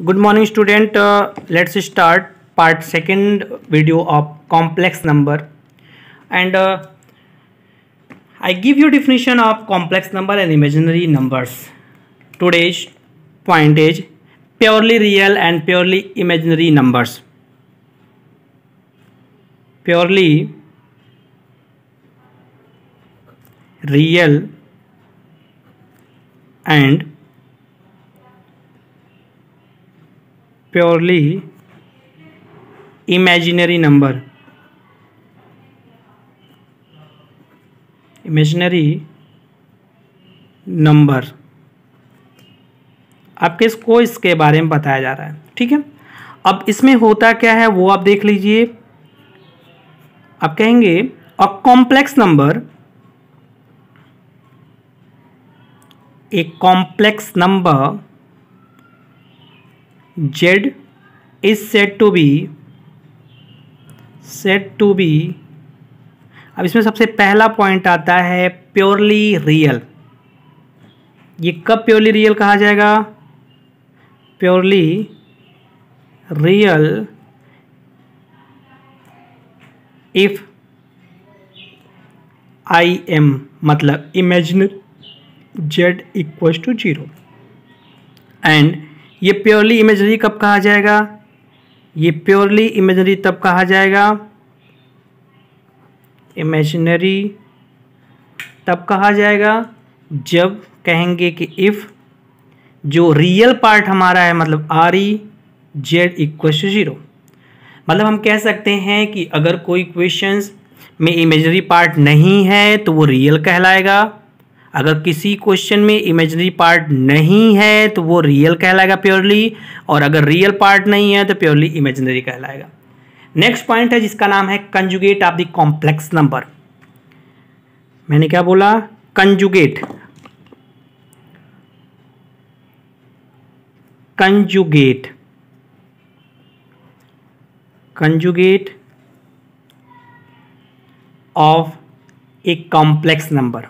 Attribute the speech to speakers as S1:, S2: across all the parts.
S1: Good morning, student. Let's start part second video of complex number, and I give you definition of complex number and imaginary numbers. Today's point is purely real and purely imaginary numbers. Purely real and purely imaginary number. Imaginary number आपके इसको इसके बारे में बताया जा रहा है। ठीक है, अब इसमें होता क्या है वो आप देख लीजिए। आप कहेंगे अ complex number, A complex number Z is said to be, अब इसमें सबसे पहला पॉइंट आता है प्योरली रियल। ये कब प्योरली रियल कहा जाएगा? Purely real if I am मतलब imaginary Z equals to 0। And ये प्योरली इमेजनरी कब कहा जाएगा? ये प्योरली इमेजनरी तब कहा जाएगा, इमेजिनरी तब कहा जाएगा जब कहेंगे कि इफ़ जो रियल पार्ट हमारा है मतलब RE Z इक्वल टू 0। मतलब हम कह सकते हैं कि अगर कोई क्वेश्चंस में इमेजनरी पार्ट नहीं है तो वो रियल कहलाएगा, अगर किसी क्वेश्चन में इमेजिनरी पार्ट नहीं है तो वो रियल कहलाएगा प्योरली, और अगर रियल पार्ट नहीं है तो प्योरली इमेजिनरी कहलाएगा। नेक्स्ट पॉइंट है जिसका नाम है conjugate of the complex number. मैंने क्या बोला? Conjugate. Conjugate conjugate of a complex number.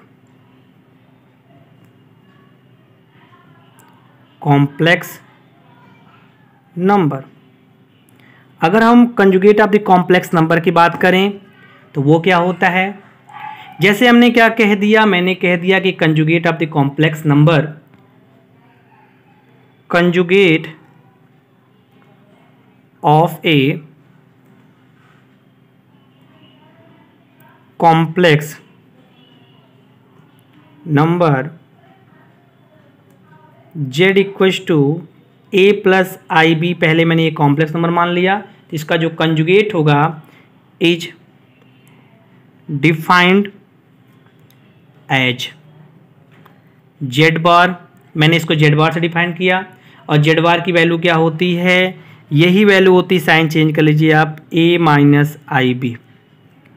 S1: Complex number, अगर हम conjugate of the complex number की बात करें तो वो क्या होता है? जैसे हमने क्या कह दिया, मैंने कह दिया कि conjugate of the complex number, conjugate of a complex number Z equals to A plus i b. पहले मैंने ये कॉम्प्लेक्स नंबर मान लिया, तो इसका जो कंजुगेट होगा इज डिफाइंड एज Z बार। मैंने इसको Z बार से डिफाइन किया, और Z बार की वैल्यू क्या होती है? यही वैल्यू होती है, साइन चेंज कर लीजिए आप, A माइनस आई बी।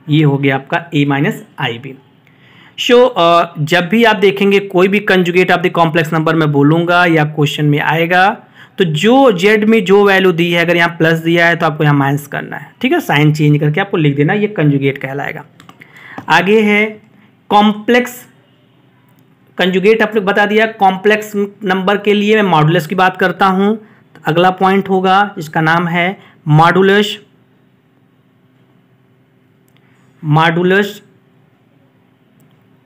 S1: ये हो गया आपका A माइनस आई बी। जब भी आप देखेंगे कोई भी conjugate of the complex number मैं बोलूँगा या क्वेश्चन में आएगा तो जो Z में जो वैल्यू दी है, अगर यहाँ प्लस दिया है तो आपको यहाँ माइनस करना है। ठीक है, साइन चेंज करके आपको लिख देना, ये कंजुगेट कहलाएगा। आगे है कॉम्प्लेक्स कंजुगेट। आपने बता दिया कॉम्प्लेक्स नंबर के लिए मैं मॉडुलस की बात करता हूँ। तो अगला पॉइंट होगा जिसका नाम है modulus. Modulus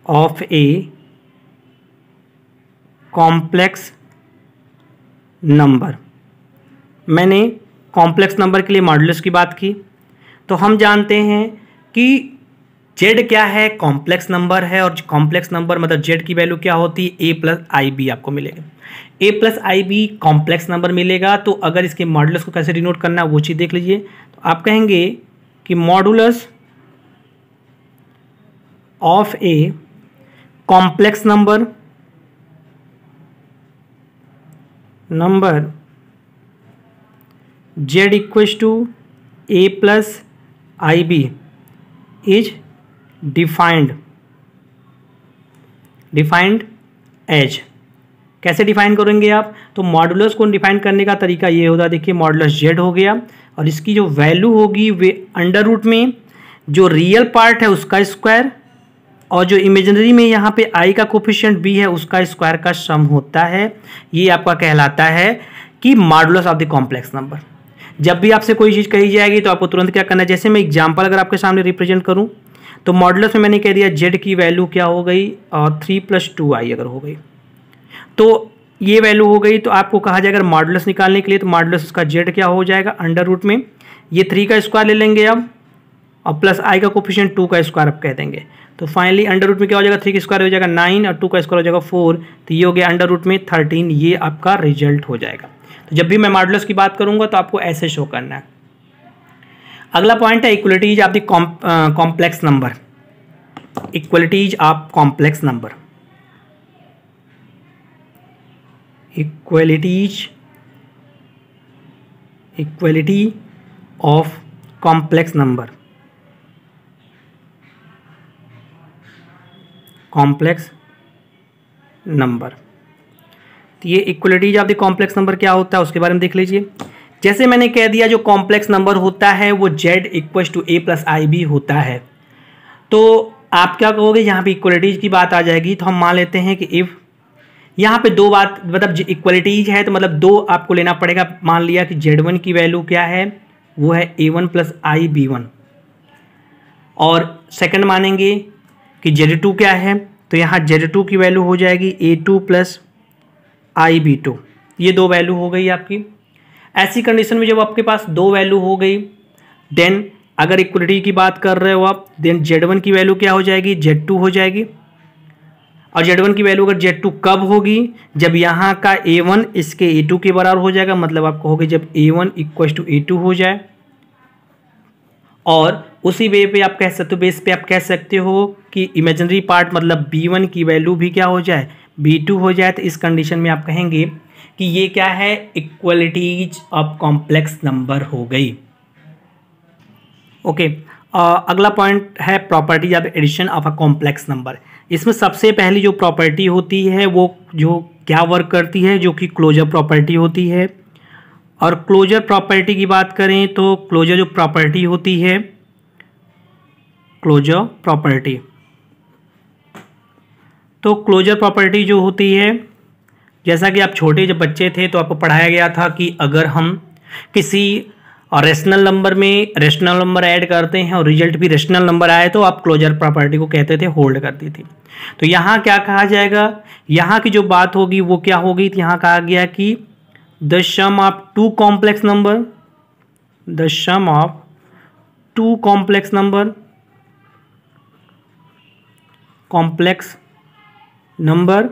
S1: of a complex number. मैंने कॉम्प्लेक्स नंबर के लिए मॉडुलस की बात की, तो हम जानते हैं कि Z क्या है? कॉम्प्लेक्स नंबर है, और कॉम्प्लेक्स नंबर मतलब Z की वैल्यू क्या होती है? A प्लस आई बी आपको मिलेगा। A plus i b complex number मिलेगा। तो अगर इसके मॉडुलस को कैसे डिनोट करना है वो चीज़ देख लीजिए। तो आप कहेंगे कि modulus of a complex number Z equals to A plus i b is defined as. कैसे डिफाइन करेंगे आप? तो मॉडुलस को डिफाइन करने का तरीका ये होता है, देखिए मॉडुलस Z हो गया, और इसकी जो वैल्यू होगी वे अंडर रूट में जो रियल पार्ट है उसका स्क्वायर, और जो इमेजिनरी में यहाँ पे आई का कोफिशिएंट b है उसका स्क्वायर का सम होता है। ये आपका कहलाता है कि modulus of the complex number. जब भी आपसे कोई चीज़ कही जाएगी तो आपको तुरंत क्या करना है, जैसे मैं एग्जांपल अगर आपके सामने रिप्रेजेंट करूं तो मॉडुलस में मैंने कह दिया z की वैल्यू क्या हो गई, 3 + 2i अगर हो गई तो ये वैल्यू हो गई। तो आपको कहा जाएगा मॉडुलस निकालने के लिए, तो मॉडुलस उसका z क्या हो जाएगा, अंडर रूट में ये 3 का स्क्वायर ले लेंगे अब, और प्लस i का कोफिशिएंट 2 का स्क्वायर अब कह देंगे। तो फाइनली अंडर रूट में क्या हो जाएगा, 3 का स्क्वायर हो जाएगा 9 और 2 का स्क्वायर हो जाएगा 4, तो ये हो गया अंडर रूट में 13। ये आपका रिजल्ट हो जाएगा। तो जब भी मैं मॉडुलस की बात करूंगा तो आपको ऐसे शो करना है। अगला पॉइंट है equalities of the complex number. Equalities of complex number, equality of complex number, complex number. तो ये equalities of the complex number क्या होता है उसके बारे में देख लीजिए। जैसे मैंने कह दिया जो कॉम्प्लेक्स नंबर होता है वो z = a + ib होता है। तो आप क्या कहोगे, यहाँ पे इक्वलिटीज की बात आ जाएगी। तो हम मान लेते हैं कि इफ यहाँ पे दो बात, मतलब इक्वलिटीज है तो मतलब दो आपको लेना पड़ेगा। मान लिया कि z1 की वैल्यू क्या है, वो है a1 + ib1, और सेकंड मानेंगे कि z2 क्या है, तो यहाँ z2 की वैल्यू हो जाएगी a2 + ib2। ये दो वैल्यू हो गई आपकी। ऐसी कंडीशन में जब आपके पास दो वैल्यू हो गई, देन अगर इक्वलिटी की बात कर रहे हो आप, देन z1 की वैल्यू क्या हो जाएगी, z2 हो जाएगी। और z1 की वैल्यू अगर z2 कब होगी, जब यहाँ का a1 इसके a2 के बराबर हो जाएगा, मतलब आपको होगी जब a1 = a2 हो जाए। और उसी वे पे आप कह सकते हो, बेस पे आप कह सकते हो कि इमेजिनरी पार्ट मतलब b1 की वैल्यू भी क्या हो जाए, b2 हो जाए। तो इस कंडीशन में आप कहेंगे कि ये क्या है, इक्वलिटीज ऑफ कॉम्प्लेक्स नंबर हो गई। ओके, अगला पॉइंट है property of addition of a complex number. इसमें सबसे पहली जो प्रॉपर्टी होती है वो जो क्या वर्क करती है, जो कि क्लोजर प्रॉपर्टी होती है। और क्लोजर प्रॉपर्टी की बात करें तो क्लोजर जो प्रॉपर्टी होती है, क्लोजर प्रॉपर्टी, तो क्लोजर प्रॉपर्टी जो होती है, जैसा कि आप छोटे जब बच्चे थे तो आपको पढ़ाया गया था कि अगर हम किसी रेशनल नंबर में रेशनल नंबर ऐड करते हैं और रिजल्ट भी रेशनल नंबर आए तो आप क्लोजर प्रॉपर्टी को कहते थे, होल्ड करती थी। तो यहाँ क्या कहा जाएगा, यहाँ की जो बात होगी वो क्या होगी, तो यहाँ कहा गया कि the sum of two complex number, the sum of two complex number, complex number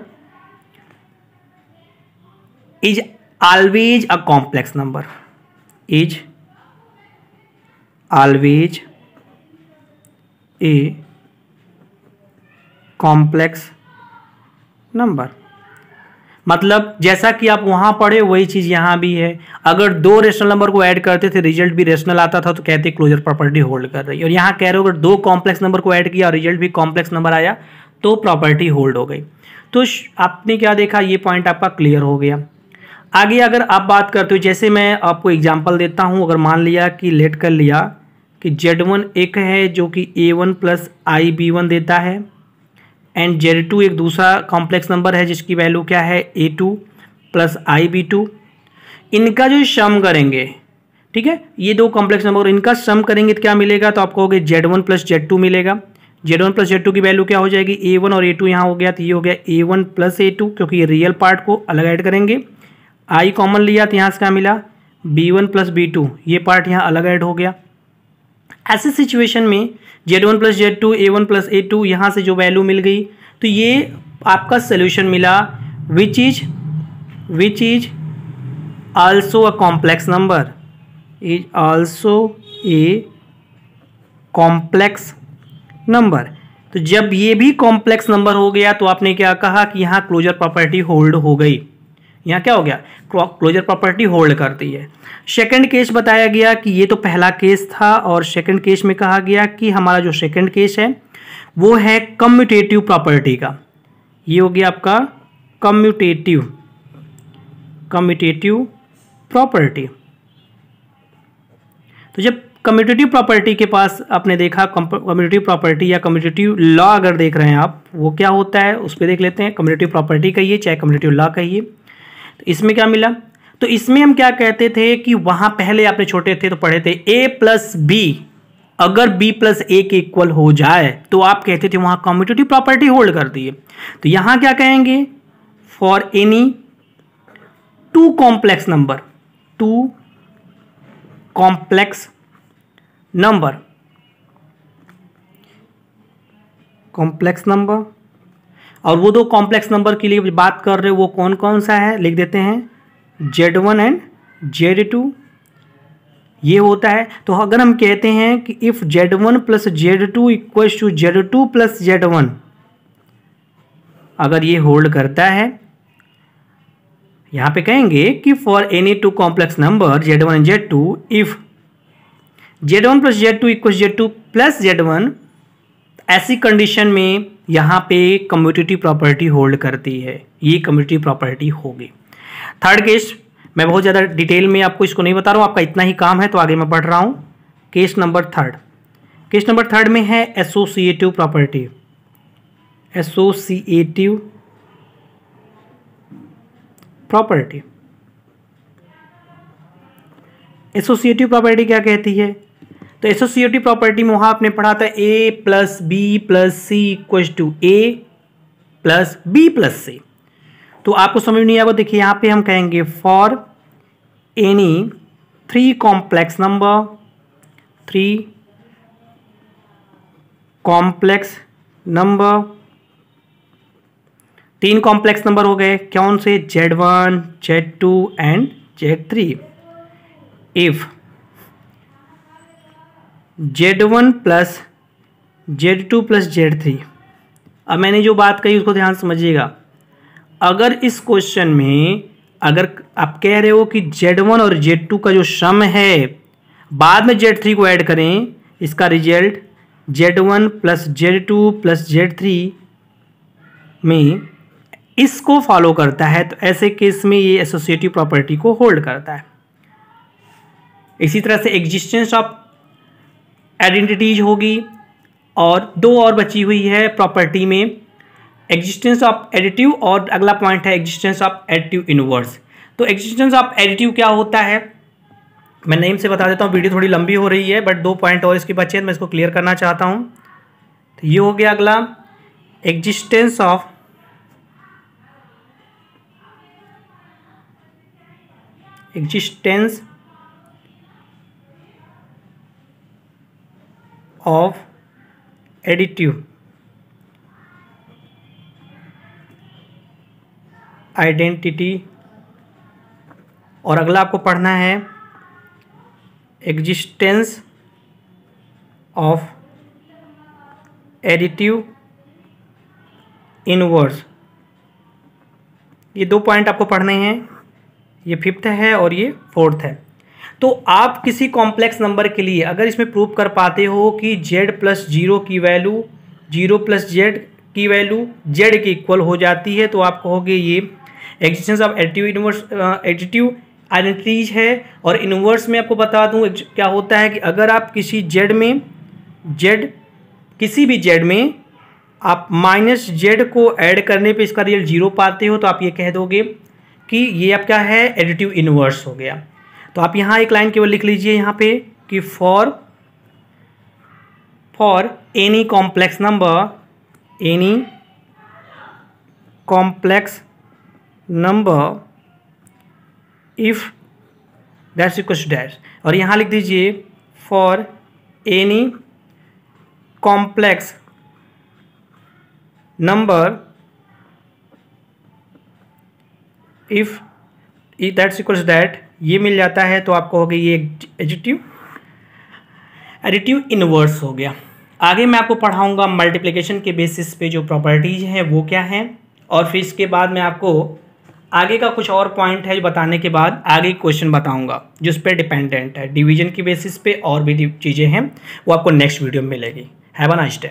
S1: is always a complex number, is always a complex number। मतलब जैसा कि आप वहां पढ़े वही चीज यहां भी है। अगर दो रेशनल नंबर को ऐड करते थे, रिजल्ट भी रेशनल आता था, तो कहते क्लोजर प्रॉपर्टी होल्ड कर रही है। और यहां कह रहे हो अगर दो कॉम्प्लेक्स नंबर को ऐड किया और रिजल्ट भी कॉम्प्लेक्स नंबर आया तो प्रॉपर्टी होल्ड हो गई। तो आपने क्या देखा, ये पॉइंट आपका क्लियर हो गया। आगे अगर आप बात करते हो, जैसे मैं आपको एग्जांपल देता हूं, अगर मान लिया कि लेट कर लिया कि z1 एक है जो कि a1 + ib1 देता है, एंड z2 एक दूसरा कॉम्प्लेक्स नंबर है जिसकी वैल्यू क्या है, a2 + ib2। इनका जो सम करेंगे, ठीक है, ये दो कॉम्प्लेक्स नंबर इनका सम करेंगे तो क्या मिलेगा, तो आपको कहोगे z1 + z2 मिलेगा। z1 + z2 की वैल्यू क्या हो जाएगी, a1 और a2 यहाँ हो गया, तो ये हो गया a1 + a2, क्योंकि ये रियल पार्ट को अलग ऐड करेंगे। i कॉमन लिया तो यहाँ से क्या मिला, b1 + b2, ये पार्ट यहाँ अलग ऐड हो गया। ऐसे सिचुएशन में z1 + z2, a1 + a2, यहाँ से जो वैल्यू मिल गई तो ये आपका सोल्यूशन मिला, which is also a complex number, is also a complex number. तो जब ये भी कॉम्प्लेक्स नंबर हो गया तो आपने क्या कहा कि यहाँ क्लोजर प्रॉपर्टी होल्ड हो गई। यहाँ क्या हो गया, क्लोजर प्रॉपर्टी होल्ड करती है। सेकंड केस बताया गया कि ये तो पहला केस था, और सेकंड केस में कहा गया कि हमारा जो सेकंड केस है वो है कम्यूटेटिव प्रॉपर्टी का। ये हो गया आपका कम्यूटेटिव प्रॉपर्टी। तो जब कम्यूटेटिव प्रॉपर्टी के पास आपने देखा, कम्यूटेटिव प्रॉपर्टी या कम्यूटेटिव लॉ अगर देख रहे हैं आप, वो क्या होता है उस पर देख लेते हैं। कम्यूटेटिव प्रॉपर्टी कहिए चाहे कम्यूटेटिव लॉ कहिए, तो इसमें क्या मिला, तो इसमें हम क्या कहते थे कि वहां पहले आपने छोटे थे तो पढ़े थे a प्लस बी, अगर b प्लस ए के इक्वल हो जाए तो आप कहते थे वहां कम्यूटेटिव प्रॉपर्टी होल्ड करती है। तो यहां क्या कहेंगे, for any two complex number, two complex number, complex number, और वो दो कॉम्प्लेक्स नंबर के लिए बात कर रहे हो वो कौन कौन सा है, लिख देते हैं Z1 एंड Z2, ये होता है। तो अगर हम कहते हैं कि if Z1 plus Z2 equal to Z2 plus Z1, अगर ये होल्ड करता है, यहां पे कहेंगे कि for any two complex number Z1 and Z2 if Z1 plus Z2 equal Z2 plus Z1, ऐसी कंडीशन में यहां पे कम्यूटेटिव प्रॉपर्टी होल्ड करती है, ये कम्यूटेटिव प्रॉपर्टी होगी। थर्ड केस मैं बहुत ज़्यादा डिटेल में आपको इसको नहीं बता रहा हूँ, आपका इतना ही काम है तो आगे मैं बढ़ रहा हूँ। Case number third, case number third में है associative property. Associative property, associative property क्या कहती है, तो एसोसिएटिव प्रॉपर्टी में वहां आपने पढ़ा था a plus b plus c equal to a plus b plus c. तो आपको समझ नहीं आएगा, देखिए यहां पे हम कहेंगे for any three complex number, three complex number, तीन कॉम्प्लेक्स नंबर हो गए कौन से, Z1 Z2 and Z3। If Z1 plus Z2 plus Z3, अब मैंने जो बात कही उसको ध्यान समझिएगा। अगर इस क्वेश्चन में अगर आप कह रहे हो कि Z1 और Z2 का जो सम है बाद में Z3 को ऐड करें, इसका result Z1 plus Z2 plus Z3 में इसको फॉलो करता है, तो ऐसे केस में ये एसोसिएटिव प्रॉपर्टी को होल्ड करता है। इसी तरह से एग्जिस्टेंस ऑफ आइडेंटिटीज होगी, और दो और बची हुई है प्रॉपर्टी में, एग्जिस्टेंस ऑफ एडिटिव और अगला पॉइंट है एग्जिस्टेंस ऑफ एडिटिव इनवर्स। तो एग्जिस्टेंस ऑफ एडिटिव क्या होता है, मैं नेम से बता देता हूँ, वीडियो थोड़ी लंबी हो रही है बट दो पॉइंट और इसके बचे हैं, मैं इसको क्लियर करना चाहता हूँ। तो ये हो गया अगला, एग्जिस्टेंस ऑफ एडिटिव आइडेंटिटी, और अगला आपको पढ़ना है एग्जिस्टेंस ऑफ एडिटिव इनवर्स। ये दो पॉइंट आपको पढ़ने हैं, ये फिफ्थ है और ये फोर्थ है। तो आप किसी कॉम्प्लेक्स नंबर के लिए अगर इसमें प्रूव कर पाते हो कि z प्लस जीरो की वैल्यू, जीरो प्लस जेड की वैल्यू z के इक्वल हो जाती है, तो आप कहोगे ये existence of additive inverse, additive identities है। और इनवर्स में आपको बता दूं क्या होता है कि अगर आप किसी z में, किसी भी z में आप माइनस z को ऐड करने पे इसका रिजल्ट जीरो पाते हो, तो आप ये कह दोगे कि ये आपका है एडिटिव इनवर्स हो गया। तो आप यहाँ एक लाइन केवल लिख लीजिए यहाँ पे कि for any complex number, any complex number if that's equals to dash, और यहाँ लिख दीजिए for any complex number if that's equals that, ये मिल जाता है तो आप कहोगे ये एडिटिव इनवर्स हो गया। आगे मैं आपको पढ़ाऊंगा मल्टीप्लिकेशन के बेसिस पे जो प्रॉपर्टीज हैं वो क्या हैं, और फिर इसके बाद मैं आपको आगे का कुछ और पॉइंट है जो बताने के बाद आगे क्वेश्चन बताऊंगा जिस पे डिपेंडेंट है डिवीजन की बेसिस पे, और भी चीज़ें हैं वो आपको नेक्स्ट वीडियो में मिलेगी। Have a nice day.